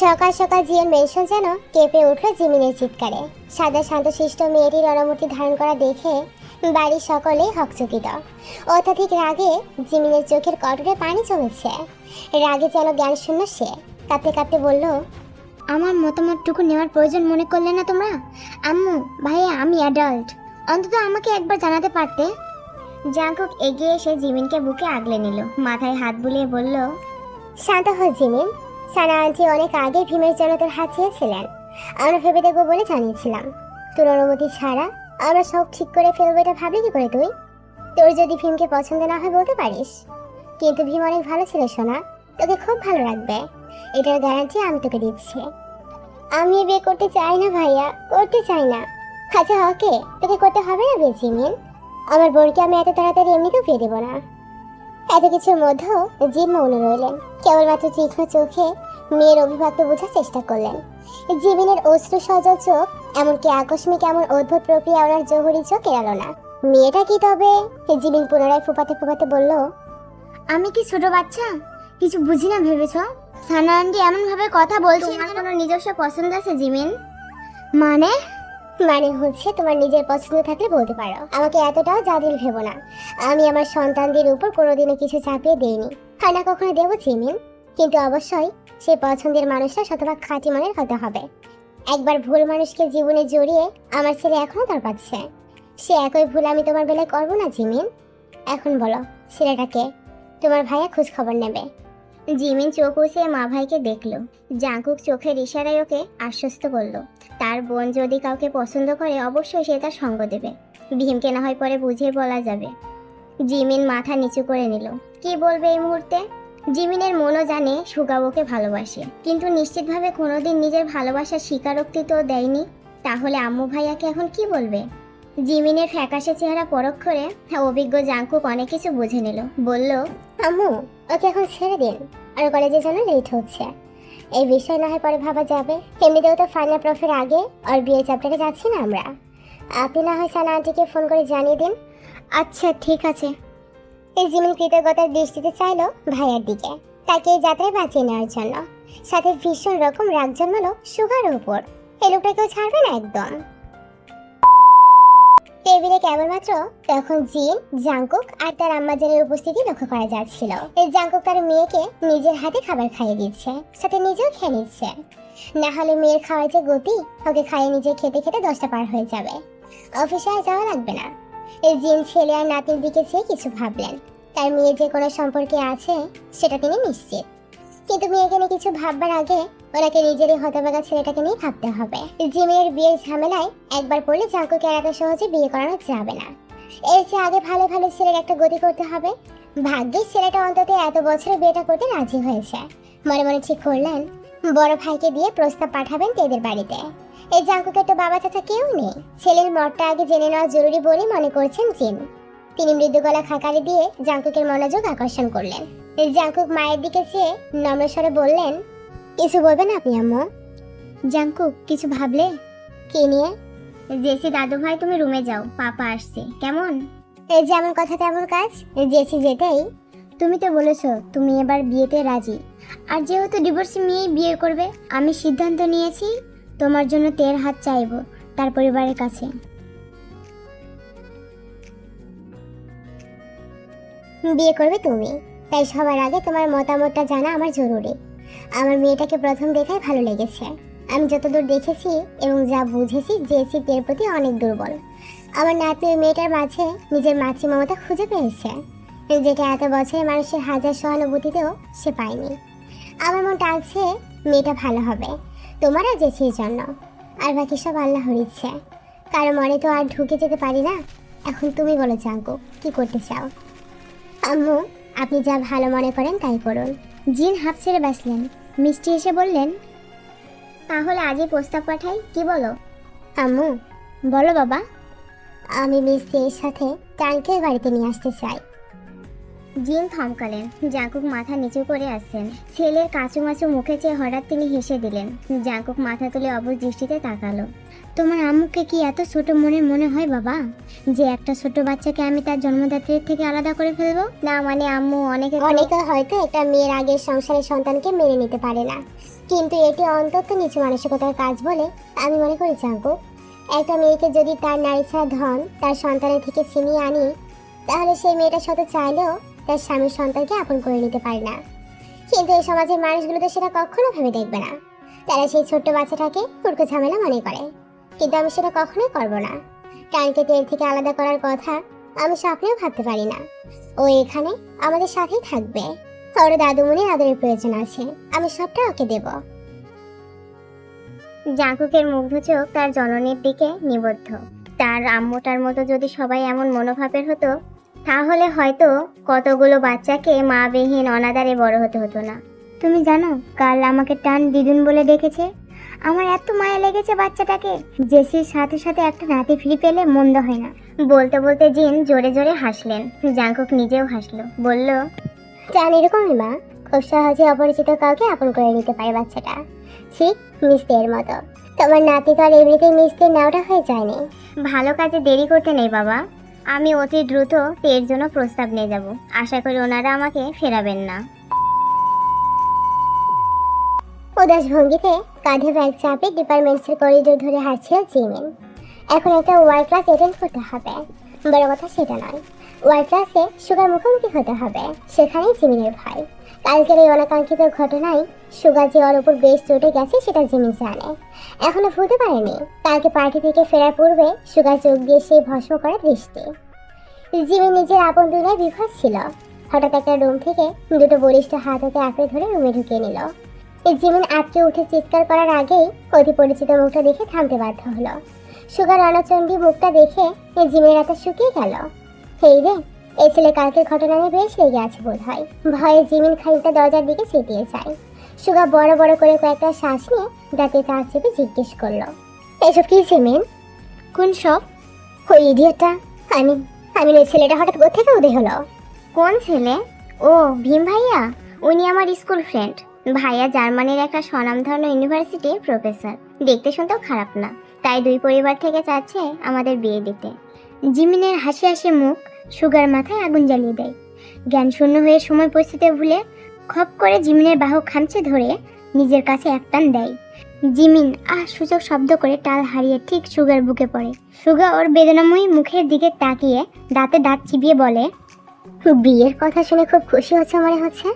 সকাল সকাল জিয়ান মেনশন যেন কেঁপে উঠল জিমিনের চিৎকারে। সাদা শান্তশিষ্ট মেয়েটির রণমূর্তি ধারণ করা দেখে বাড়ির সকলেই হকচকিত। অত্যাধিক রাগে জিমিনের চোখের কটরে পানি জমেছে। রাগে যেন জ্ঞান শূন্য সে কাঁপতে কাঁপতে বলল, আমার মতামতটুকু নেওয়ার প্রয়োজন মনে করলে না তোমরা? আম্মু, ভাইয়া, আমি অ্যাডাল্ট, অন্তত আমাকে একবার জানাতে পারতে। জাঙ্কুক এগিয়ে এসে জিমিনকে বুকে আগলে নিল, মাথায় হাত বুলিয়ে বলল, শান্ত হ জিমিন। সানা আন্টি অনেক আগে ভীমের জন্য তোর হাত চেয়েছিলেন। আমরা ভেবে দেখবো বলে জানিয়েছিলাম। তোর অনুমতি ছাড়া আমরা সব ঠিক করে ফেলবো, এটা ভাবলি কি করে তুই? তোর যদি ভীমকে পছন্দ না হয় বলতে পারিস, কিন্তু ভীম অনেক ভালো ছিল সোনা, তোকে খুব ভালো রাখবে, এটার গ্যারান্টি আমি তোকে দিচ্ছি। আমি বিয়ে করতে চাই না ভাইয়া, করতে চাই না। আচ্ছা ওকে, তোকে করতে হবে না বিয়ে জিমিন। আমার বোনকে আমি এত তাড়াতাড়ি এমনিতেও বিয়ে দেবো না। এত কিছুর মধ্যেও জিম মৌন রইলেন, কেবলমাত্র তীক্ষ্ণ চোখে মেয়ের অভিভাবক বোঝার চেষ্টা করলেন। জিমিনের অশ্রু সজল চোখ, এমনকি আকস্মিক এমন অদ্ভুত প্রক্রিয়া ওনার জহুরি চোখ এড়ালো না। মেয়েটা কি তবে? জিমিন পুনরায় ফুপাতে ফুপাতে বলল, আমি কি ছোট বাচ্চা? কিছু বুঝি না ভেবেছ? সানা আন্টি এমন ভাবে কথা বলছে, তোমার কোনো নিজস্ব পছন্দ আছে জিমিন? মানে? মানে হচ্ছে তোমার নিজের পছন্দ থাকলে বলতে পারো, আমাকে এতটাও জাদিল ভেবো না। আমি আমার সন্তানদের উপর কোনোদিনও কিছু চাপিয়ে দেইনি, আর না কখনো দেবো জিমিন। কিন্তু অবশ্যই সেই পছন্দের মানুষটা শতভাগ খাঁটি মনের হতে হবে। একবার ভুল মানুষকে জীবনে জড়িয়ে আমার ছেলে এখনো তার পাচ্ছে, সে একই ভুল আমি তোমার বেলায় করবো না জিমিন। এখন বলো ছেলেটাকে, তোমার ভাইয়া খোঁজ খবর নেবে। জিমিন চোখ উঁচিয়ে মা ভাইকে দেখলো। জাঙ্কুক চোখের ইশারায় ওকে আশ্বস্ত করলো, তার বোন যদি কাউকে পছন্দ করে অবশ্যই সে তার সঙ্গ দেবে। ভীমকে না হয় পরে বুঝিয়ে বলা যাবে। জিমিন মাথা নিচু করে নিল। কি বলবে এই মুহূর্তে? জিমিনের মনও জানে সুগা ওকে ভালোবাসে, কিন্তু নিশ্চিতভাবে কোনোদিন নিজের ভালোবাসার স্বীকারোক্তি তো দেয়নি। তাহলে আম্মু ভাইয়াকে এখন কি বলবে? জিমিনের ফ্যাকাশে চেহারা পরখ করে অভিজ্ঞ জাঙ্কুক অনেক কিছু বুঝে নিল। বলল, আম্মু ওকে এখন ছেড়ে দিন, আর কলেজে যেন লেট হচ্ছে। এই বিষয় না হয় পরে ভাবা যাবে। এমনিতেও তো ফাইনাল প্রফের আগে আর বিয়ে চ্যাপ্টারে যাচ্ছি না আমরা। আপনি না হয় সানা আন্টিকে ফোন করে জানিয়ে দিন। আচ্ছা ঠিক আছে। এই জিমিন কৃতজ্ঞতার দৃষ্টিতে চাইলো ভাইয়ার দিকে, তাকে এই যাত্রায় বাঁচিয়ে নেওয়ার জন্য। সাথে ভীষণ রকম রাগ জন্মালো সুগার উপর। এই লোকটা কেউ ছাড়বে না একদম। টেবিলে কেবলমাত্র তখন জিন, জাঙ্কুক আর তার আম্মাজানের উপস্থিতি লক্ষ্য করা যাচ্ছিল। এই জাঙ্কুক তার মেয়েকে নিজের হাতে খাবার খাইয়ে দিচ্ছে, সাথে নিজেও খেয়ে নিচ্ছে। না হলে মেয়ের খাওয়ার যে গতি, ওকে খাইয়ে নিজে খেতে খেতে 10টা পার হয়ে যাবে, অফিসে আর যাওয়া লাগবে না। এই জিন ছেলে আর নাতির দিকে চেয়ে কিছু ভাবলেন। তার মেয়ে যে কোনো সম্পর্কে আছে সেটা তিনি নিশ্চিত, কিন্তু মেয়েকে নিয়ে কিছু ভাববার আগে ওনাকে নিজেরই হতভাগা ছেলেটাকে নিয়ে ভাবতে হবে। জিমের বিয়ের ঝামেলায় একবার পড়লে জাঙ্কুকে এত সহজে বিয়ে করানো যাবে না। এর চেয়ে আগে ভালো ভালো ছেলের একটা গতি করতে হবে। ভাগ্যের ছেলেটা অন্তত এত বছরে বিয়েটা করতে রাজি হয়েছে। মনে মনে ঠিক করলেন বড় ভাইকে দিয়ে প্রস্তাব পাঠাবেন তেদের বাড়িতে। এই জাঙ্কুকের তো বাবা চাচা কেউ নেই, ছেলের মতটা আগে জেনে নেওয়া জরুরি বলে মনে করছেন জিন। তিনি মৃদু গলা খাকারি দিয়ে জাঙ্কুকের মনোযোগ আকর্ষণ করলেন। জাঙ্কুক মায়ের দিকে চেয়ে নম্র স্বরে বললেন, কিছু বলবেন আপনি আম্মু? জাঙ্কুক, কিছু ভাবলে? কি নিয়ে? জেসি দাদু ভাই তুমি রুমে যাও, পাপা আসছে। কেমন? এই যেমন কথা তেমন কাজ, জেছি যেতেই। তুমি তো বলেছো তুমি এবার বিয়েতে রাজি, আর যেহেতু ডিভোর্সি মেয়েই বিয়ে করবে, আমি সিদ্ধান্ত নিয়েছি তোমার জন্য 13 হাত চাইবো তার পরিবারের কাছে। বিয়ে করবে তুমি, তাই সবার আগে তোমার মতামতটা জানা আমার জরুরি। আমার মেয়েটাকে প্রথম দেখায় ভালো লেগেছে। আমি যতদূর দেখেছি এবং যা বুঝেছি জেসি এর প্রতি অনেক দুর্বল। আমার নাতনি ওই মেয়েটার মাঝে নিজের মাতৃ মমতা খুঁজে পেয়েছে, যেটা এত বছরে মানুষের হাজার সহানুভূতিতেও সে পায়নি। আমার মন টানছে মেয়েটা ভালো হবে তোমার আর জেসির জন্য, আর বাকি সব আল্লাহর ইচ্ছে। কারো মনে তো আর ঢুকে যেতে পারি না। এখন তুমি বলো জাঙ্কু, কি করতে চাও? আম্মু আপনি যা ভালো মনে করেন তাই করুন। জিন হাফ ছেড়ে বাঁচলেন, মিষ্টি এসে বললেন, তাহলে আজই প্রস্তাব পাঠাই, কি বলো? আম্মু বলো বাবা। আমি মিস্ত্রির সাথে টানকে বাড়িতে নিয়ে আসতে চাই। জিন থমকালেন। জাঙ্কুক মাথা নিচু করে আসছেন। ছেলের কাঁচুমাচু মুখে চেয়ে হঠাৎ তিনি হেসে দিলেন। জাঙ্কুক মাথা তুলে অবুঝ দৃষ্টিতে তাকালো। তোমার আম্মুকে কি এত ছোট মনের মনে হয় বাবা, যে একটা ছোট বাচ্চাকে আমি তার জন্মদাত্রীর থেকে আলাদা করে ফেলবো? না মানে আম্মু, অনেকে হয়তো একটা মেয়ের আগের সংসারের সন্তানকে মেনে নিতে পারে না, কিন্তু এটি অন্তত নিচু মানসিকতার কাজ বলে আমি মনে করি জাঙ্কুক। একটা মেয়েকে যদি তার নারী ছাড়া ধন তার সন্তানের থেকে ছিনিয়ে আনি, তাহলে সেই মেয়েটা শত চাইলেও তার স্বামীর সন্তানকে আপন করে নিতে পারে না। কিন্তু এই সমাজের মানুষগুলো তো সেটা কখনো ভেবে দেখবে না। তারা সেই ছোট্ট বাচ্চাটাকে ফুটকো ঝামেলা মনে করে। কিন্তু আমি সেটা কখনোই করব না। টানকে তেল থেকে আলাদা করার কথা আমি স্বপ্নেও ভাবতে পারি না। ও এখানে আমাদের সাথেই থাকবে। ওর দাদুমণির আদরের প্রয়োজন আছে, আমি সবটা ওকে দেব। জাঙ্কুকের মুগ্ধ চোখ তার জননীর দিকে নিবদ্ধ। তার আম্মুটার মতো যদি সবাই এমন মনোভাবের হতো, তাহলে হয়তো কতগুলো বাচ্চাকে মা বিহীন অনাদারে বড় হতে হতো না। তুমি জানো কাল আমাকে টান দিদুন বলে ডেকেছে। আমার এত মায়া লেগেছে বাচ্চাটাকে। জেসির সাথে সাথে একটা নাতি ফ্রি পেলে মন্দ হয় না। বলতে বলতে জিন জোরে জোরে হাসলেন। জাঙ্কুক নিজেও হাসলো, বলল, টান এরকমই মা, খুব সহজে অপরিচিত কাউকে আপন করে নিতে পারে বাচ্চাটা, ঠিক মিস্তের মতো। তোমার নাতি তো আর এমনিতেই মিস্তের নাওটা হয়ে যায়নি। ভালো কাজে দেরি করতে নেই বাবা। আমি অতি দ্রুত এর জন্য প্রস্তাব নিয়ে যাব। আশা করি ওনারা আমাকে ফেরাবেন না। উদাস ভঙ্গিতে কাঁধে ব্যাগ চাপে ডিপার্টমেন্টসের করিডোর ধরে হাঁটছিল জিমিন। এখন একটা ওয়ার্ল্ড ক্লাস অ্যাটেন্ড করতে হবে। বড় কথা সেটা নয়, ওয়ার্ল্ড ক্লাসে সুগার মুখোমুখি হতে হবে। সেখানেই জিমিনের ভাই। কালকের এই অনাকাঙ্ক্ষিত ঘটনায় সুগার যে ওর উপর বেশ চটে গেছে সেটা জিমিন জানে। এখনো ভুলতে পারেনি কালকে পার্টি থেকে ফেরার পূর্বে সুগার চোখ দিয়ে সেই ভস্ম করা দৃষ্টি। জিমিন নিজের আপন দুনিয়ায় বিভোর ছিল। হঠাৎ একটা রুম থেকে দুটো বলিষ্ঠ হাত ওকে আঁকড়ে ধরে রুমে ঢুকিয়ে নিল। জিমিন আটকে উঠে চিৎকার করার আগেই অতি পরিচিত মুখটা দেখে থামতে বাধ্য হলো। সুগার রণচণ্ডী মুখটা দেখে জিমিনের রাতে শুকিয়ে গেল। হেই রে, এই ছেলে কালকের ঘটনা নিয়ে বেশ লেগে আছে বোধ হয়। ভয়ে জিমিন খানিকটা দরজার দিকে চেপিয়ে যায়। সুগা বড় বড় করে কয়েকটা শ্বাস নিয়ে দাঁতে কাজ চেপে জিজ্ঞেস করলো, এসব কি জিমিন? কোন সব? ওই ইডিয়েটটা, আমি ওই ছেলেটা হঠাৎ কোত্থেকে উদয় হলো? কোন ছেলে? ও ভীম ভাইয়া, উনি আমার স্কুল ফ্রেন্ড। ভাইয়া জার্মানির একটা স্বনামধন্য ইউনিভার্সিটির প্রফেসর। দেখতে শুনতেও খারাপ না। তাই দুই পরিবার থেকে চাচ্ছে আমাদের বিয়ে দিতে। জিমিনের হাসি হাসি মুখ সুগার মাথায় আগুন জ্বালিয়ে দেয়। জ্ঞান শূন্য হয়ে সময় পরিস্থিতি ভুলে খপ করে জিমিনের বাহু খামচে ধরে নিজের কাছে একটান দেয়। জিমিন সূচক শব্দ করে টাল হারিয়ে ঠিক সুগার বুকে পড়ে। সুগা ওর বেদনাময়ী মুখের দিকে তাকিয়ে দাঁতে দাঁত চিবিয়ে বলে, বিয়ের কথা শুনে খুব খুশি হচ্ছে মনে হচ্ছে।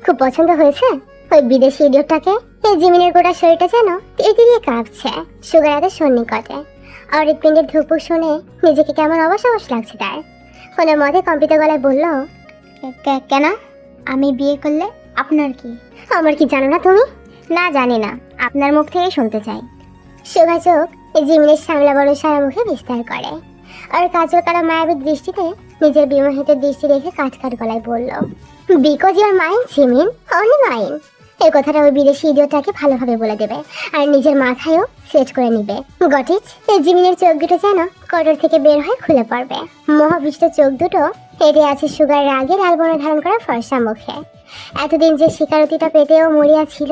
খুব পছন্দ হয়েছে ওই বিদেশি ইডিয়টটাকে। এই জিমিনের গোটা শরীরটা যেন তিরিয়ে কাঁপছে সুগার এত সন্নিকটে। আর হৃৎপিণ্ডের ধুকপুক শুনে নিজেকে কেমন অবশ অবশ লাগছে তার। ফোনের মধ্যে কম্পিত গলায় বলল, কেন? আমি বিয়ে করলে আপনার কি? আমার কি জানো না তুমি? না, জানি না, আপনার মুখ থেকে শুনতে চাই। সুগা চোখ জিমিনের সামলা বড় সারা মুখে বিস্তার করে। আর কাজল কারা মায়াবী দৃষ্টিতে নিজের বিমোহিত দৃষ্টি রেখে কাট কাট গলায় বলল, বিকজ ইউর মাইন্ড জিমিন, অনলি মাইন্ড। এই কথাটা ওই বিদেশি ইডিয়টটাকে ভালোভাবে বলে দেবে আর নিজের মাথায়ও সেট করে নিবে। Got it? এই জিমিনের চোখ দুটো যেন কটর থেকে বের হয়ে খুলে পড়বে। মহাবিষ্ট চোখ দুটো হেঁটে আছে সুগার রাগে লাল বর্ণ ধারণ করা ফর্সা মুখে। এতদিন যে স্বীকারতিটা পেতেও মরিয়া ছিল,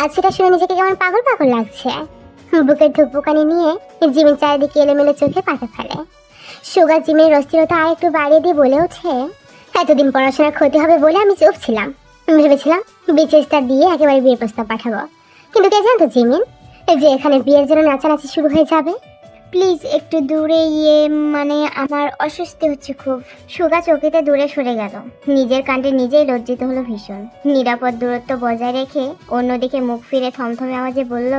আজ সেটা শুনে নিজেকে কেমন পাগল পাগল লাগছে। বুকের ধুকপুকানি নিয়ে জিমিন চারিদিকে এলোমেলো চোখে পাতা ফেলে। সুগার জিমিনের অস্থিরতা আর একটু বাড়িয়ে দিয়ে বলে ওঠে, এতদিন পড়াশোনার ক্ষতি হবে বলে আমি চুপ ছিলাম। ভেবেছিলাম বিচেষ্টা দিয়ে একেবারে বিয়ের প্রস্তাব পাঠাবো, কিন্তু কে জানতো জিমিন যে এখানে বিয়ের জন্য নাচানাচি শুরু হয়ে যাবে। প্লিজ একটু দূরে মানে আমার অস্বস্তি হচ্ছে খুব। সুগা চকিতে দূরে সরে গেল। নিজের কাণ্ডে নিজেই লজ্জিত হলো ভীষণ। নিরাপদ দূরত্ব বজায় রেখে অন্যদিকে মুখ ফিরে থমথমে আওয়াজে বলল,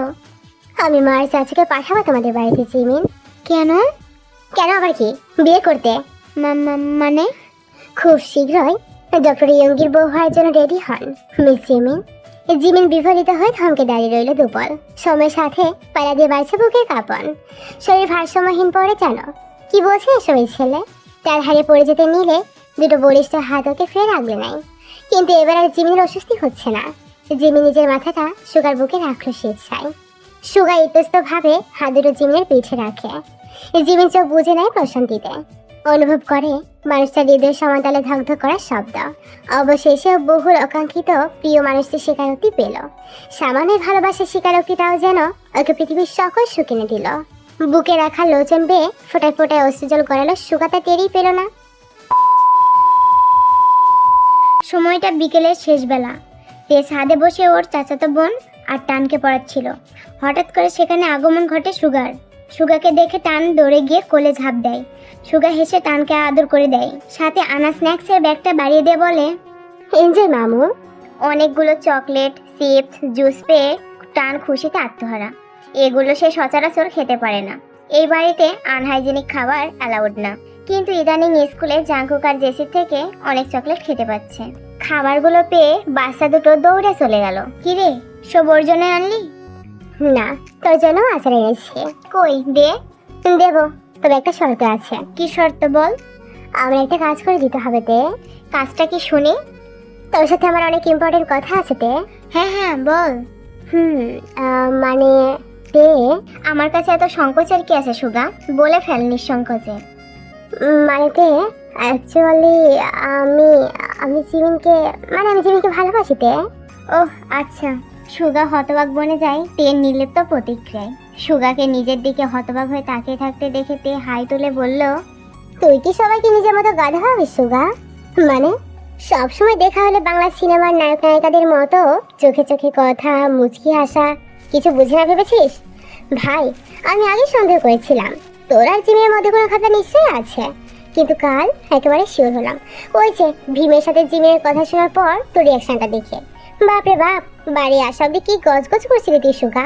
আমি মায়ের চাচিকে পাঠাবো তোমাদের বাড়িতে জিমিন। কেন? কেন আবার কি? বিয়ে করতে। মানে? খুব শীঘ্রই ডক্টর ইয়ঙ্গির বউ হওয়ার জন্য রেডি হন মিস জিমিন। জিমিন বিফলিত হয়ে থমকে দাঁড়িয়ে রইল দুপল। সময়ের সাথে পালা দিয়ে বাড়ছে বুকের কাঁপন। শরীর ভারসাম্যহীন পড়ে জানো কি বলছে এসব এই ছেলে। তার হারে পড়ে যেতে নিলে দুটো বলিষ্ঠ হাত ওকে ফের আগলে নাই। কিন্তু এবার আর জিমিনের অস্বস্তি হচ্ছে না। জিমি নিজের মাথাটা সুগার বুকে রাখলো স্বেচ্ছায়। সুগা ইতস্তভাবে হাত দুটো জিমিনের পিঠে রাখে। জিমিন চোখ বুঝে নেয় প্রশান্তিতে। অনুভব করে মানুষটার হৃদয়ের সমাতালে ধকধক করার শব্দ। অবশেষে বহুল আকাঙ্ক্ষিত প্রিয় মানুষটির স্বীকারোক্তি পেল। সামান্য ভালোবাসার স্বীকারোক্তিটাও যেন ওকে পৃথিবীর সকল সুখ এনে দিল। বুকে রাখা লোচন বেয়ে ফোটায় ফোটায় অশ্রুজল গড়ালো। সুগাতা টেরই পেল না। সময়টা বিকেলের শেষ বেলা। তে ছাদে বসে ওর চাচাতো বোন আর টানকে পড়াচ্ছিল। হঠাৎ করে সেখানে আগমন ঘটে সুগার। সুগাকে দেখে টান দৌড়ে গিয়ে কোলে ঝাঁপ দেয়। সুগা হেসে টানকে আদর করে দেয়, সাথে আনা স্ন্যাক্সের ব্যাগটা বাড়িয়ে দিয়ে বলে, এনজয় মামু। অনেকগুলো চকলেট, চিপস, জুস পেয়ে টান খুশিতে আত্মহারা। এগুলো সে সচরাচর খেতে পারে না। এই বাড়িতে আনহাইজেনিক খাবার অ্যালাউড না, কিন্তু ইদানিং স্কুলে জাঙ্কুক আর জেসির থেকে অনেক চকলেট খেতে পাচ্ছে। খাবারগুলো পেয়ে বাচ্চা দুটো দৌড়ে চলে গেল। কিরে, সব ওর জন্য আনলি? না, তোর জন্য আচার এনেছি। কই দে। দেবো, তবে একটা শর্ত আছে। কি শর্ত বল? আমার একটা কাজ করে দিতে হবে তে। কাজটা কি শুনি? তোর সাথে আমার অনেক ইম্পর্টেন্ট কথা আছে তে। হ্যাঁ হ্যাঁ বল। মানে তে, আমার কাছে এত সংকোচের কি আছে সুগা? বলে ফেল নিঃসংকোচে। মানে তে অ্যাকচুয়ালি আমি জিমিনকে ভালোবাসি তে। ওহ আচ্ছা। সুগা হতবাক বনে যায় তের নির্লিপ্ত প্রতিক্রিয়ায়। সুগাকে নিজের দিকে হতবাক হয়ে তাকিয়ে থাকতে দেখে তে হাই তুলে বলল, তুই কি সবাইকে নিজের মতো গাধা ভাবিস সুগা? মানে সবসময় দেখা হলে বাংলা সিনেমার নায়ক নায়িকাদের মতো চোখে চোখে কথা, মুচকি হাসা, কিছু বুঝে না ভেবেছিস? ভাই, আমি আগে সন্দেহ করেছিলাম তোর আর জিমের মধ্যে কোনো খাতা নিশ্চয়ই আছে, কিন্তু কাল একেবারে শিওর হলাম। ওই যে ভীমের সাথে জিমের কথা শোনার পর তোর রিয়াকশনটা দেখে, বাপরে বাপ, বাড়ি আসা অব্দি কি গজগজ করছিলি তুই সুগা?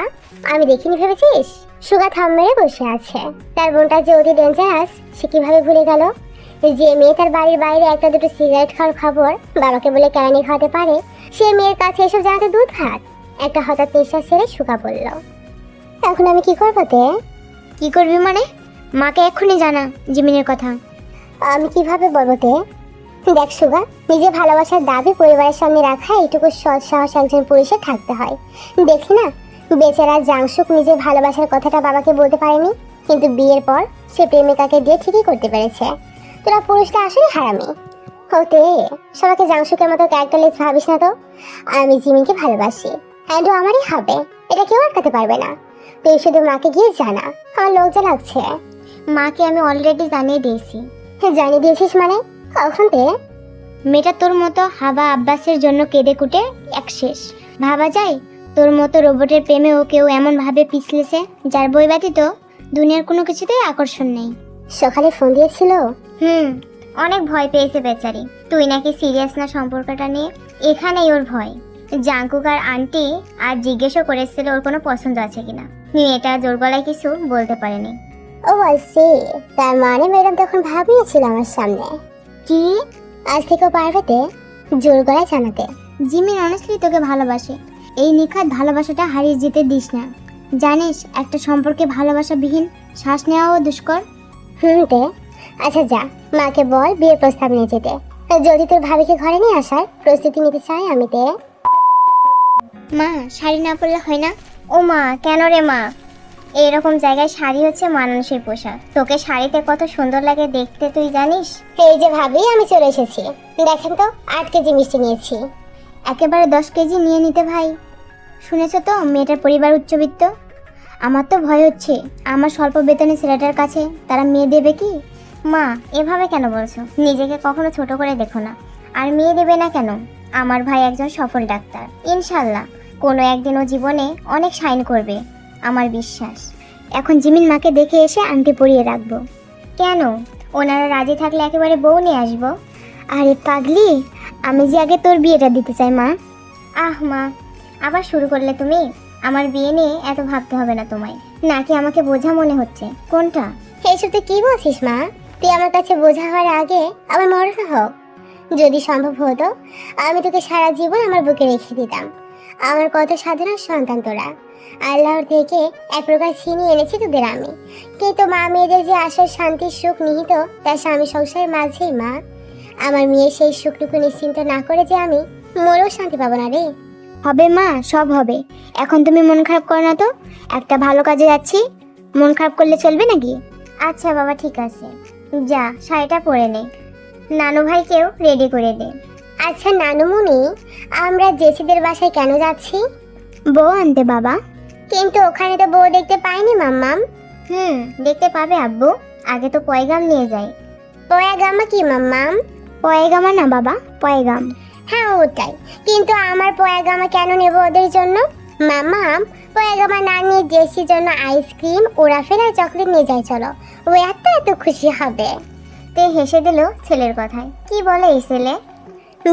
আমি দেখিনি ভেবেছিস? সুগা থাম মেরে বসে আছে। তার বোনটা যে অতি ডেঞ্জারাস সে কিভাবে ভুলে গেল? যে মেয়ে তার বাড়ির বাইরে একটা দুটো সিগারেট খাওয়ার খবর বাবাকে বলে কেরানি খাওয়াতে পারে, সে মেয়ের কাছে এসব জানাতে দুধ ভাত। একটা হঠাৎ নিঃশ্বাস ছেড়ে সুগা বলল, এখন আমি কি করবো তে? কি করবি মানে? মাকে এক্ষুনি জানা জিমিনের কথা। আমি কিভাবে বলবো তে? দেখ সুগা, নিজের ভালোবাসার দাবি পরিবারের সামনে রাখা এইটুকু সৎ সাহস একজন পুরুষের থাকতে হয়। দেখি না, বেচারা জাংশুক নিজের ভালোবাসার কথাটা বাবাকে বলতে পারেনি, কিন্তু বিয়ের পর সে প্রেমিকাকে দিয়ে ঠিকই করতে পেরেছে। তোরা পুরুষটা আসলে হারামি হতে। সবাইকে জাংশুকের মতো ক্যারেক্টারলেস ভাবিস না তো। আমি জিমিনকে ভালোবাসি, অ্যান্ডও আমারই হবে, এটা কেউ আটকাতে পারবে না। তুই শুধু মাকে গিয়ে জানা। আমার লজ্জা লাগছে। মাকে আমি অলরেডি জানিয়ে দিয়েছি। জানিয়ে দিয়েছিস মানে? কখন তে? মেয়েটা তোর মতো হাবা আব্বাসের জন্য কেঁদে কুটে এক শেষ। ভাবা যায় তোর মতো রোবটের প্রেমেও কেউ এমন ভাবে পিছলেছে, যার বই ব্যতীত দুনিয়ার কোনো কিছুতেই আকর্ষণ নেই। সকালে ফোন দিয়েছিল? অনেক ভয় পেয়েছে বেচারি। তুই নাকি সিরিয়াস না সম্পর্কটা নিয়ে, এখানেই ওর ভয়। জাঙ্কুক আর আন্টি আর জিজ্ঞেসও করেছিল ওর কোনো পছন্দ আছে কিনা। মেয়েটা জোর গলায় কিছু বলতে পারেনি। ও আইসি, তার মানে ম্যাডাম তখন ভাবিয়েছিল আমার সামনে। কি? আজ থেকেও পারবে তে জোর গলায় জানাতে? জিমিন অনেস্টলি তোকে ভালোবাসে। এই নিখাত ভালোবাসাটা হারিয়ে যেতে দিস না। জানিস একটা সম্পর্কে ভালোবাসাবিহীন শ্বাস নেওয়াও দুষ্কর। তে আচ্ছা যা, মাকে বল বিয়ের প্রস্তাব নিয়ে যেতে। যদি তোর ভাবিকে ঘরে নিয়ে আসার প্রস্তুতি নিতে চাই আমি তে। মা, শাড়ি না পরলে হয় না? ও মা, কেন রে মা? এরকম জায়গায় শাড়ি হচ্ছে মানানসই পোশাক। তোকে শাড়িতে কত সুন্দর লাগে দেখতে তুই জানিস? এই যে ভাবি, আমি চলে এসেছি। দেখেন তো 8 কেজি মিষ্টি নিয়েছি। একেবারে 10 কেজি নিয়ে নিতে ভাই। শুনেছো তো মেয়েটার পরিবার উচ্চবিত্ত। আমার তো ভয় হচ্ছে আমার স্বল্প বেতনে ছেলেটার কাছে তারা মেয়ে দেবে কি। মা, এভাবে কেন বলছো? নিজেকে কখনো ছোট করে দেখো না। আর মেয়ে দেবে না কেন? আমার ভাই একজন সফল ডাক্তার, ইনশাল্লাহ কোনো একদিন ও জীবনে অনেক শাইন করবে, আমার বিশ্বাস। এখন জিমিন মাকে দেখে এসে আংটি পরিয়ে রাখবো। কেন? ওনারা রাজি থাকলে একেবারে বউ নিয়ে আসবো। আরে পাগলি, আমি যে আগে তোর বিয়েটা দিতে চাই মা। আহ মা, আবার শুরু করলে তুমি। আমার বিয়ে নিয়ে এত ভাবতে হবে না তোমায়। নাকি আমাকে বোঝা মনে হচ্ছে? কোনটা? এইসব তুই কি বলছিস মা? তুই আমার কাছে বোঝা হওয়ার আগে আমার মরণ হোক। যদি সম্ভব হতো আমি তোকে সারা জীবন আমার বুকে রেখে দিতাম। আমার কত সাধারণ সন্তান তোরা। আল্লাহর থেকে এক প্রকার ছিনিয়ে এনেছি তোদের আমি। কিন্তু মা মেয়েদের যে আসল শান্তির সুখ নিহিত তার স্বামী সংসারের মাঝেই মা। আমার মেয়ে সেই সুখটুকু নিশ্চিন্ত না করে যে আমি মরেও শান্তি পাবো না রে। হবে মা, সব হবে। এখন তুমি মন খারাপ করো না তো। একটা ভালো কাজে যাচ্ছি, মন খারাপ করলে চলবে নাকি? আচ্ছা বাবা, ঠিক আছে, যা শাড়িটা পরে নে। নানু ভাইকেও রেডি করে দে। আচ্ছা নানুমণি, আমরা জেসিদের বাসায় কেন যাচ্ছি? বউ আনতে বাবা। কিন্তু ওখানে তো বউ দেখতে পাইনি মাম্মাম। দেখতে পাবে আব্বু। আগে তো পয়গাম নিয়ে যাই। পয়াগামা কি মাম্মাম? পয়গামা না বাবা, পয়গাম। হ্যাঁ ওটাই, কিন্তু আমার পয়াগামা কেন নেব ওদের জন্য? মামাম, ও আমার নানি জেসির জন্য আইসক্রিম, ওরাফেল আর চকলেট নিয়ে যায়, চলো, ও এত খুশি হবে। তে হেসে দিল ছেলের কথায়। কি বলে এই ছেলে?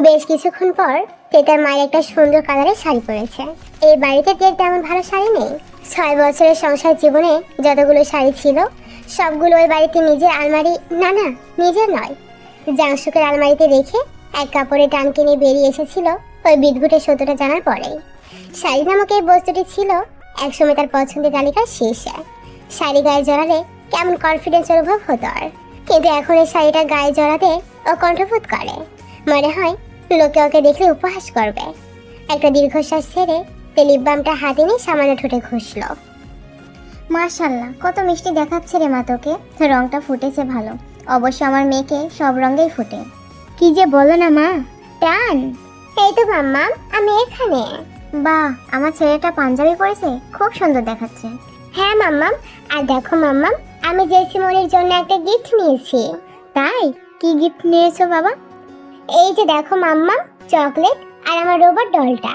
বেশ কিছুক্ষণ পর তে তার মায়ের একটা সুন্দর কালারের শাড়ি পরেছে। এই বাড়িতে তের তেমন ভালো শাড়ি নেই। 6 বছরের সংসার জীবনে যতগুলো শাড়ি ছিল সবগুলো ওই বাড়িতে নিজের আলমারি, না নিজের নয়, জাংশুকের আলমারিতে রেখে এক কাপড়ে টানকে নিয়ে বেরিয়ে এসেছিল ওই বিদঘুটে সত্যটা জানার পরেই। শাড়ি নামক এই বস্তুটি ছিল একসময় তার পছন্দের তালিকার শীর্ষে। শাড়ি গায়ে জড়ালে কেমন কনফিডেন্স অনুভব হতো আর, কিন্তু এখন এই শাড়িটা গায়ে জড়াতে ও কণ্ঠবোধ করে, মনে হয় লোকে ওকে দেখলে উপহাস করবে। একটা দীর্ঘশ্বাস ছেড়ে তে লিপ বামটা হাতে নিয়ে সামান্য ঠোঁটে ঘষলো। মাশাআল্লাহ, কত মিষ্টি দেখাচ্ছে রে মা তোকে। রংটা ফুটেছে ভালো। অবশ্য আমার মেয়েকে সব রঙেই ফুটে। কি যে বলো না মা, টান। এই তো মাম্মা, আমি এখানে। বাহ, আমার ছেলেটা পাঞ্জাবি পরেছে, খুব সুন্দর দেখাচ্ছে। হ্যাঁ মাম্মা, আর দেখো মাম্মা, আমি জেসি মনির জন্য একটা গিফট নিয়েছি। তাই? কি গিফট নিয়েছো বাবা? এই যে দেখো মাম্মা, চকলেট আর আমার রোবট ডলটা।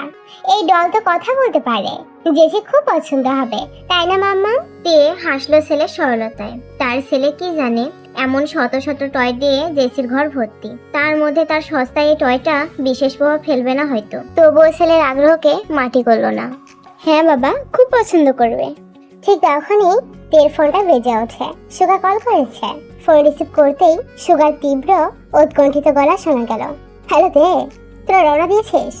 এই ডল তো কথা বলতে পারে, জেসি খুব পছন্দ হবে, তাই না মাম্মা? তে হাসলো ছেলের সরলতায়। তার ছেলে কি জানে, এমন শত শত টয় দিয়ে জেসির ঘর ভর্তি, তার মধ্যে তার সস্তায় এই টয়টা বিশেষ প্রভাব ফেলবে না হয়তো। তবুও ছেলের আগ্রহকে মাটি করলো না। হ্যাঁ বাবা, খুব পছন্দ করবে। ঠিক তখনই তের ফোনটা বেজে ওঠে। সুগা কল করেছে। ফোন রিসিভ করতেই সুগার তীব্র উৎকণ্ঠিত গলা শোনা গেল। হ্যালো তে, তোরা রওনা দিয়েছিস?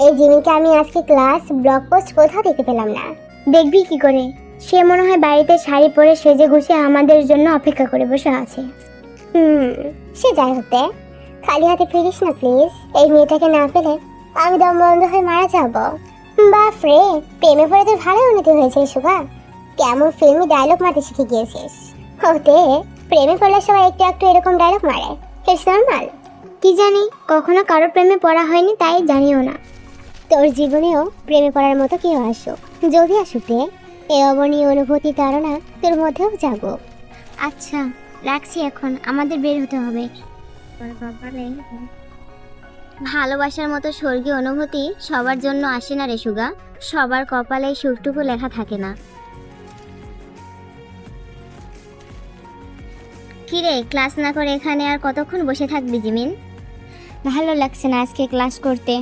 এই জিমিকে আমি আজকে ক্লাস, ব্লগ পোস্ট কোথাও দেখতে পেলাম না। দেখবি কি করে? সে মনে হয় বাড়িতে শাড়ি পরে সেজে গুছে আমাদের জন্য অপেক্ষা করে বসে আছে। সে যাই হতে, খালি হাতে ফিরিস না প্লিজ। এই মেয়েটাকে না পেলে আমি দম বন্ধ হয়ে মারা যাবো। বাপ রে, প্রেমে পড়ে তোর ভালো উন্নতি হয়েছে সুগা। কেমন ফিল্মি ডায়লগ মারতে শিখে গিয়েছিস। হতে প্রেমে পড়লে সবাই একটু একটু এরকম ডায়লগ মারে, ইটস নর্মাল। কি জানি, কখনো কারোর প্রেমে পড়া হয়নি, তাই জানিও না। তোর জীবনেও প্রেমে পড়ার মতো কেউ আসুক, যদি আসুক রে, এই অবনীয় অনুভূতি তারা তোর মধ্যেও জাগুক। আচ্ছা রাখছি, এখন আমাদের বের হতে হবে। ভালোবাসার মতো স্বর্গীয় অনুভূতি সবার জন্য আসে না রে সুগা। সবার কপালে এই সুখটুকু লেখা থাকে না। কিরে, ক্লাস না করে এখানে আর কতক্ষণ বসে থাকবি জিমিন? ভালো লাগছে না আজকে ক্লাস করতে।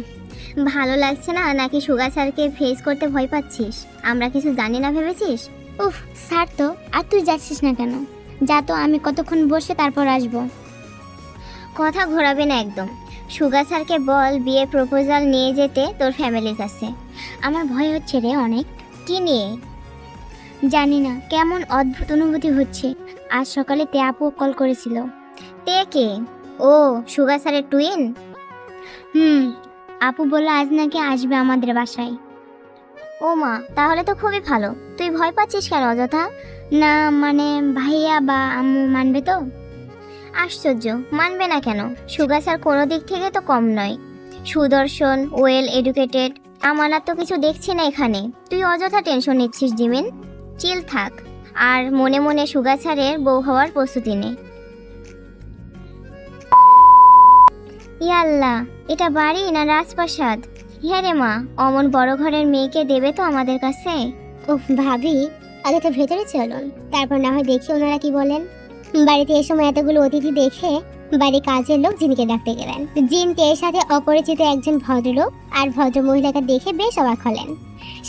ভালো লাগছে না নাকি সুগা স্যারকে ফেস করতে ভয় পাচ্ছিস? আমরা কিছু জানি না ভেবেছিস? উফ, স্যার তো, আর তুই যাচ্ছিস না কেন? যা তো, আমি কতক্ষণ বসে তারপর আসবো। কথা ঘোরাবে না একদম। সুগা স্যারকে বল বিয়ে প্রপোজাল নিয়ে যেতে তোর ফ্যামিলির কাছে। আমার ভয় হচ্ছে রে অনেক। কি নিয়ে? জানি না, কেমন অদ্ভুত অনুভূতি হচ্ছে। আজ সকালে তে আপু কল করেছিল। তে কে? ও, সুগা স্যারের টুইন? আপু বলল আজ নাকি আসবে আমাদের বাসায়। ও মা, তাহলে তো খুবই ভালো। তুই ভয় পাচ্ছিস কেন অযথা? না মানে, ভাইয়া বা আম্মু মানবে তো? আশ্চর্য, মানবে না কেন? সুগা স্যার কোনো দিক থেকে তো কম নয়। সুদর্শন, ওয়েল এডুকেটেড, আমানত তো কিছু দেখছি না এখানে। তুই অযথা টেনশন নিচ্ছিস জিমিন। চিল থাক, আর মনে মনে সুগা স্যারের বউ হওয়ার প্রস্তুতি নে। ইয়াল্লা, এটা বাড়ি না রাজপ্রাসাদ? হ্যাঁ রে মা, অমন বড় ঘরের মেয়েকে দেবে তো আমাদের কাছে? উফ ভাবি, আগে তো ভেতরে চলুন, তারপর না হয় দেখি ওনারা কি বলেন। বাড়িতে এই সময় এতগুলো অতিথি দেখে বাড়ির কাজের লোক জিনকে ডাকতে গেলেন। জিন তের সাথে অপরিচিত একজন ভদ্রলোক আর ভদ্র মহিলাকে দেখে বেশ অবাক হলেন।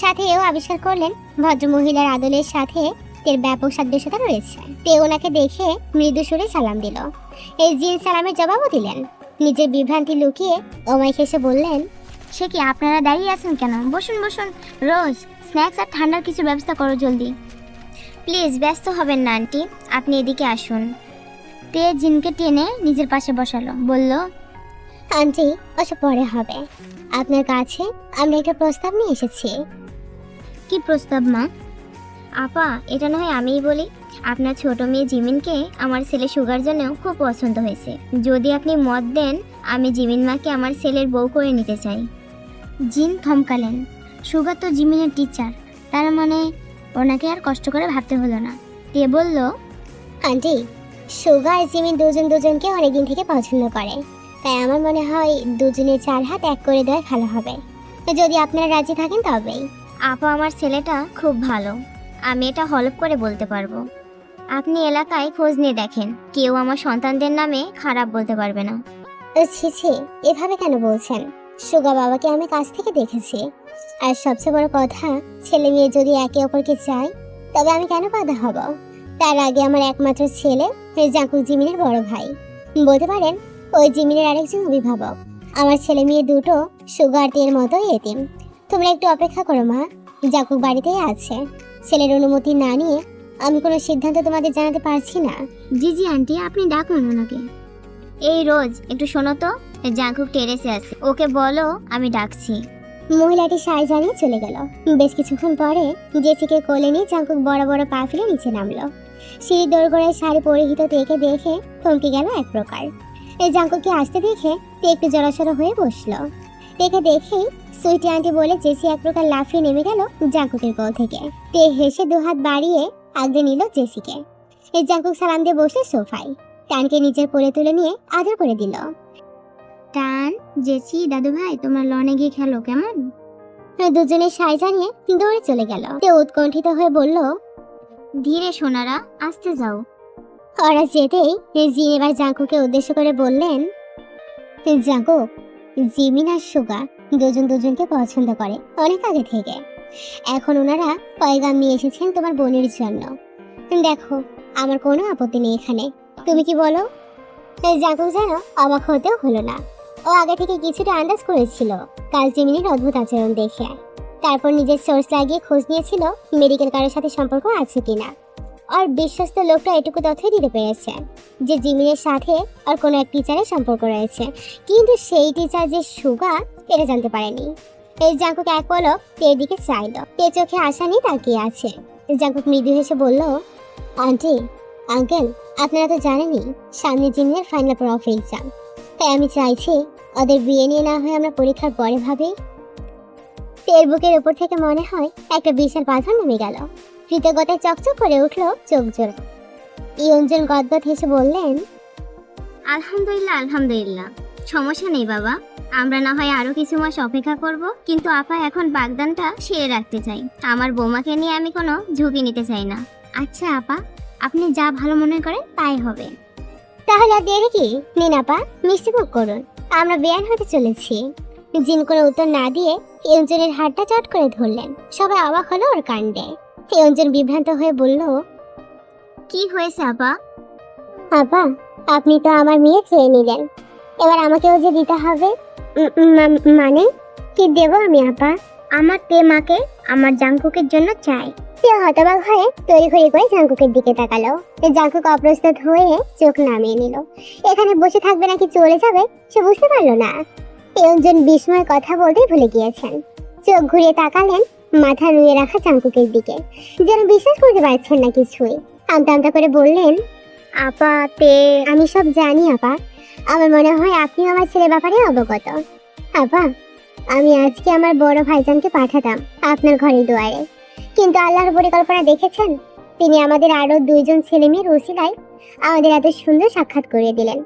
সাথে এও আবিষ্কার করলেন ভদ্র মহিলার আদলের সাথে তের ব্যাপক সাদৃশ্যতা রয়েছে। তে ওনাকে দেখে মৃদু সুরে সালাম দিল। এই জিন সালামের জবাবও দিলেন। নিজের বিভ্রান্তি লুকিয়ে ওমাই হেসে বললেন, সে কি, আপনারা দাঁড়িয়ে আছেন কেন? বসুন বসুন। রোজ, স্ন্যাক্স আর ঠান্ডার কিছু ব্যবস্থা করো জলদি। প্লিজ, ব্যস্ত হবেন না আন্টি, আপনি এদিকে আসুন। তে জিনকে টেনে নিজের পাশে বসালো, বলল, আন্টি ওসব পরে হবে, আপনার কাছে আমরা একটা প্রস্তাব নিয়ে এসেছি। কি প্রস্তাব মা? আপা, এটা নয় আমিই বলি। আপনার ছোট মেয়ে জিমিনকে আমার ছেলে সুগার জন্যও খুব পছন্দ হয়েছে। যদি আপনি মত দেন, আমি জিমিন মাকে আমার ছেলের বউ করে নিতে চাই। জিন থমকালেন। সুগা তো জিমিনের টিচার, তার মানে ওনাকে আর কষ্ট করে ভাবতে হলো না। তে বলল, আন্টি, সুগা আর জিমিন দুজনকে অনেকদিন থেকে পছন্দ করে, তাই আমার মনে হয় দুজনের 4 হাত এক করে দেওয়া ভালো হবে। যদি আপনারা রাজি থাকেন তবেই। আপা, আমার ছেলেটা খুব ভালো, আমি এটা হলফ করে বলতে পারবো। আপনি এলাকায় খোঁজ নিয়ে দেখেন, কেউ আমার সন্তানদের নামে খারাপ বলতে পারবে না। ছি ছি, এভাবে কেন বলছেন? সুগা বাবাকে আমি কাছ থেকে দেখেছি। আর সবচেয়ে বড় কথা, ছেলে মেয়ে যদি একে অপরকে চায় তবে আমি কেন বাধা হব? তার আগে আমার একমাত্র ছেলে জাঙ্কুক জিমিনের বড় ভাই, বলতে পারেন ওই জিমিনের আরেকজন অভিভাবক। আমার ছেলে মেয়ে দুটো সুগার টির মতো এতিম। তোমরা একটু অপেক্ষা করো মা, জাঙ্কুক বাড়িতেই আছে। ছেলের অনুমতি না নিয়ে আমি কোনো সিদ্ধান্ত তোমাদের জানাতে পারছি না। জি জি আন্টি, আপনি ডাকুন ওনাকে। এই রোজ একটু শোনো তো, জাঙ্কুক টেরেসে আছে, ওকে বলো আমি ডাকছি। মহিলাটি সায় জানিয়ে চলে গেল। বেশ কিছুক্ষণ পরে জেসিকে কোলে নিয়ে জাঙ্কুক বড় বড় পা ফেলে নিচে নামলো। সিঁড়ি দোরগোড়ায় শাড়ি পরিহিত তেকে দেখে থমকে গেল এক প্রকার। এই জাঙ্কুককে আসতে দেখে তে একটু জড়সড় হয়ে বসলো। তেকে দেখেই সুইটি আন্টি বলে জেসি এক প্রকার লাফিয়ে নেমে গেল জাঙ্কুকের কোল থেকে। তে হেসে দুহাত বাড়িয়ে আগলে নিল জেসিকে। এই জাঙ্কুক সালাম দিয়ে বসে সোফায় টানকে নিজের কোলে তুলে নিয়ে আদর করে দিল। টান, জেসি, দাদু ভাই, তোমরা লনে গিয়ে খেলো কেমন? দুজনে সায় জানিয়ে দৌড়ে চলে গেল। তে উৎকণ্ঠিত হয়ে বলল, ধীরে সোনারা, আসতে যাও। ওরা যেতেই জিন এবার জাঙ্কুকে উদ্দেশ্য করে বললেন, জাঙ্কুক, জিমিন আর সুগা দুজন দুজনকে পছন্দ করে অনেক আগে থেকে। এখন ওনারা পয়গাম নিয়ে এসেছেন তোমার বোনের জন্য। দেখো, আমার কোনো আপত্তি নেই এখানে, তুমি কি বলো? জাঙ্কুক যেন অবাক হতেও হলো না। ও আগে থেকে কিছুটা আন্দাজ করেছিল কাল জিমিনের অদ্ভুত আচরণ দেখে। তারপর নিজের সোর্স লাগিয়ে খোঁজ নিয়েছিল মেডিকেল কারের সাথে সম্পর্ক আছে কিনা। আর বিশ্বস্ত লোকটা এটুকু তথ্য দিতে পেরেছে যে জিমিনের সাথে আর কোনো এক টিচারের সম্পর্ক রয়েছে, কিন্তু সেই টিচার যে সুগা এটা জানতে পারেনি। এই জাঙ্কুক এক পলক তের দিকে চাইল। তে চোখে আশা নিয়ে তাকিয়ে আছে। জাঙ্কুক মৃদু হেসে বলল, আন্টি, আঙ্কেল, আপনারা তো জানেনই সামনে জিমিনের ফাইনাল প্রফ এক্সাম, তাই আমি চাইছি ওদের বিয়ে নিয়ে না হয় আমরা পরীক্ষার পরে ভাবি। তের বুকের উপর থেকে মনে হয় একটা বিশাল পাথর নেমে গেল। কৃতজ্ঞতায় চকচক করে উঠলো চোখ জোড়া। ইয়ঞ্জন গদগদ হেসে বললেন, আলহামদুলিল্লাহ আলহামদুলিল্লাহ, সমস্যা নেই বাবা, আমরা না হয় আরো কিছু মাস অপেক্ষা করব, কিন্তু আপা এখন বাগদানটা সেরে রাখতে চাই। আমার বৌমাকে নিয়ে আমি কোনো ঝুঁকি নিতে চাই না। আচ্ছা আপা, আপনি যা ভালো মনে করেন তাই হবে। তাহলে আর দেরি কি? নিন আপা, মিষ্টি মুখ করুন, আমরা বেয়ান হতে চলেছি। জিন কোনো উত্তর না দিয়ে ইয়ঞ্জনের হাতটা চট করে ধরলেন। সবাই অবাক হলো ওর কাণ্ডে। ইয়ঞ্জন বিভ্রান্ত হয়ে বলল, কি হয়েছে আপা? আপা, আপনি তো আমার মেয়ে চেয়ে নিলেন, এবার আমাকেও যে দিতে হবে। মানে কি দেব আমি আপা? আমার তে মাকে আমার জাঙ্কুকের জন্য চাই। সে হতবাক হয়ে তড়িঘড়ি করে জাঙ্কুকের দিকে তাকালো। জাঙ্কুক অপ্রস্তুত হয়ে চোখ নামিয়ে নিল। এখানে বসে থাকবে নাকি চলে যাবে সে বুঝতে পারলো না। ইয়ঞ্জন বিস্ময়ের কথা বলতে ভুলে গিয়েছেন। চোখ ঘুরিয়ে তাকালেন মাথা নুয়ে রাখা জাঙ্কুকের দিকে, যেন বিশ্বাস করতে পারছেন না কিছুই। আমতা আমতা করে বললেন, আপা, আমি সব জানি আপা। আমার মনে হয় আপনি আমার ছেলের ব্যাপারে অবগত। আপা, আমি আজকে আমার বড় ভাইজানকে পাঠাতাম আপনার ঘরের দুয়ারে, কিন্তু আল্লাহর পরিকল্পনা দেখেছেন, তিনি আমাদের আরো দুইজন ছেলে মেয়ের ওসিলায় আমাদের এত সুন্দর সাক্ষাৎ করিয়ে দিলেন।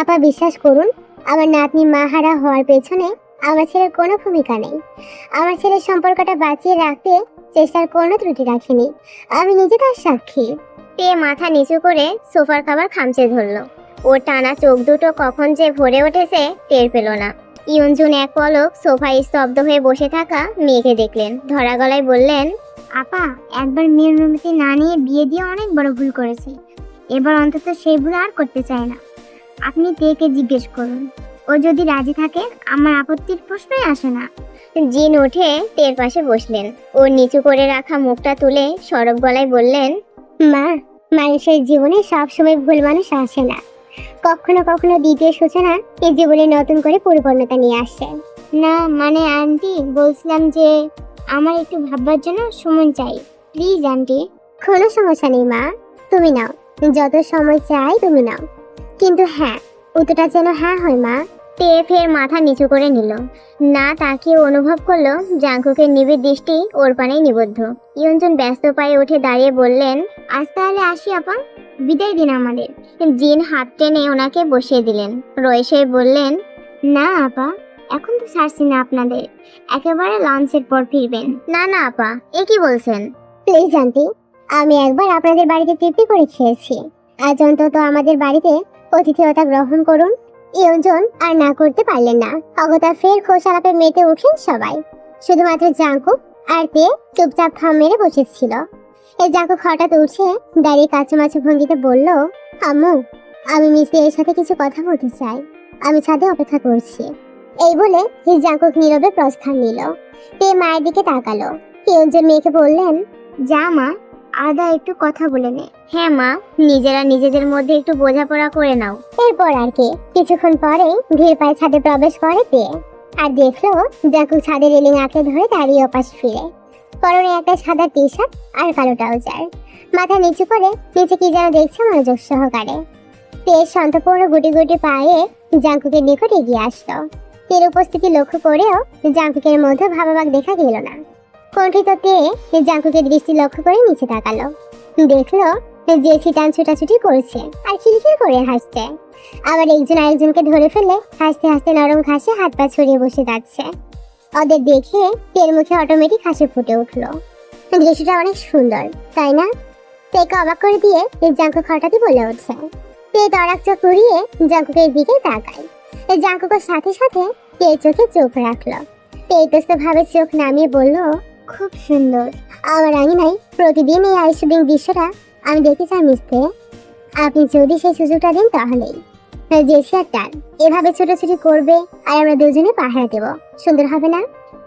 আপা বিশ্বাস করুন, আমার নাতনি মাহারা হওয়ার পেছনে আমার ছেলের কোনো ভূমিকা নেই। আমার ছেলের সম্পর্কটা বাঁচিয়ে রাখতে চেষ্টার কোনো ত্রুটি রাখিনি, আমি নিজে তার সাক্ষী। তে মাথা নিচু করে সোফার খাবার খামচে ধরলো। ওর টানা চোখ দুটো কখন যে ভরে উঠেছে টের পেল না। ইয়ঞ্জন এক পলক সোফায় স্তব্ধ হয়ে বসে থাকা মেয়েকে দেখলেন, ধরা গলায় বললেন, আপা, একবার মেয়ের অনুমতি না নিয়ে বিয়ে দিয়ে অনেক বড় ভুল করেছে। এবার অন্তত সেই ভুল আর করতে চায় না। আপনি তেকে জিজ্ঞেস করুন, ও যদি রাজি থাকে আমার আপত্তির প্রশ্নই আসে না। জিন উঠে তের পাশে বসলেন। ওর নিচু করে রাখা মুখটা তুলে সরব গলায় বললেন, মা, মানুষের জীবনে সবসময় ভুল মানুষ আসে না, কখনো কখনো দ্বিতীয় সূচনা এই জীবনে নতুন করে পরিপূর্ণতা নিয়ে আসে। না মানে আন্টি, বলছিলাম যে আমার একটু ভাববার জন্য সময় চাই, প্লিজ আন্টি। কোনো সমস্যা নেই মা, তুমি নাও, যত সময় চাই তুমি নাও, কিন্তু হ্যাঁ, উত্তরটা যেন হ্যাঁ হয় মা। তে ফের মাথা নিচু করে নিল। না তাকিয়ে অনুভব করলো জাঙ্কুকের নিবিড় দৃষ্টি ওর পানেই নিবদ্ধ। ইয়ঞ্জন ব্যস্ত পায়ে উঠে দাঁড়িয়ে বললেন, আজ তাহলে আসি আপা, বিদায় দিন আমাদের। জিন হাত টেনে ওনাকে বসিয়ে দিলেন। রয়েসে বললেন, না আপা, এখন তো ছাড়ছি না আপনাদের, একেবারে লাঞ্চের পর ফিরবেন। না না আপা, এ কি বলছেন? প্লিজ আন্টি, আমি একবার আপনাদের বাড়িতে তৃপ্তি করে খেয়েছি, আজ অন্তত আমাদের বাড়িতে অতিথিয়তা গ্রহণ করুন। ইয়জন আর না করতে পারলেন না, অগতা ফের খোশালাপে মেতে উঠলেন সবাই। শুধুমাত্র জাঙ্কুক আর তে চুপচাপ থাম মেরে বসেছিল। এই জাঙ্কুক হঠাৎ উঠে দাঁড়িয়ে কাচুমাচু ভঙ্গিতে বলল, আম্মু, আমি মিসি এর সাথে কিছু কথা বলতে চাই, আমি ছাদে অপেক্ষা করছি। এই বলে জাঙ্কুক নীরবে প্রস্থান নিল। তে মায়ের দিকে তাকালো। ইয়জন মেয়েকে বললেন, যা মা, আদা একটু কথা বলে নে। হ্যাঁ মা, নিজেরা নিজেদের মধ্যে একটু বোঝাপড়া করে নাও। এরপর আর কি কিছুক্ষণ পরেই ধীর পায়ে ছাদে প্রবেশ করে তে, আর দেখলো জাঙ্কুক ছাদের রেলিং আঁকড়ে ধরে দাঁড়িয়ে ওপাশ ফিরে। পরনে একটা সাদা টি শার্ট আর কালো ট্রাউজার, মাথা নিচু করে নিচে কি যেন দেখছে মনোযোগ সহকারে। তে সন্তপূর্ণ গুটি গুটি পায়ে জাঙ্কুকের নিকট এগিয়ে আসলো। তের উপস্থিতি লক্ষ্য করেও জাঙ্কুকের মধ্যে ভাবাভাগ দেখা গেল না। কণ্ঠিত তে জাঙ্কুকের দৃষ্টি লক্ষ্য করে নিচে তাকালো, দেখলো যে ছিটান ছুটাছুটি করছে আর খিলখিল করে হাসছে, আবার একজন আরেকজনকে ধরে ফেলে হাসতে হাসতে নরম ঘাসে হাত পা ছড়িয়ে বসে যাচ্ছে। ওদের দেখে তের মুখে অটোমেটিক হাসি ফুটে উঠলো। দৃশ্যটা অনেক সুন্দর, তাই না? তেকে অবাক করে দিয়ে জাঙ্কুক হঠাৎই বলে ওঠে। তে তড়াক চোখ উড়িয়ে জাঙ্কুকের দিকে তাকায়। জাঙ্কুকের সাথে সাথে তের চোখে চোখ রাখলো। তে ইতস্ত ভাবে চোখ নামিয়ে বলল, খুব সুন্দর। আমার আঙিনায় প্রতিদিন এই আইসুডিং দৃশ্যটা আমি দেখতে চাই মিসতে। আপনি যদি সেই সুযোগটা দিন তাহলেই। জেসি আর টান এভাবে ছোটাছুটি করবে আর আমরা দুজনে পাহারা দেব, সুন্দর হবে না?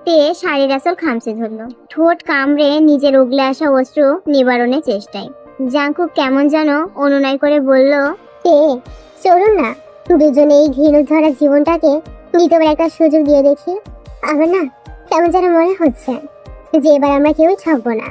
তে শাড়ির আসল খামচে ধরলো, ঠোঁট কামড়ে নিজের উগলে আসা অশ্রু নিবারণের চেষ্টায়। জাঙ্কুক কেমন যেন অনুনয় করে বলল, তে চলুন না, দুজনে এই ঘৃণ ধরা জীবনটাকে দ্বিতীয়বার একটা সুযোগ দিয়ে দেখি। আমার না কেমন যেন মনে হচ্ছে যে এবার আমরা কেউই ঠকবো না।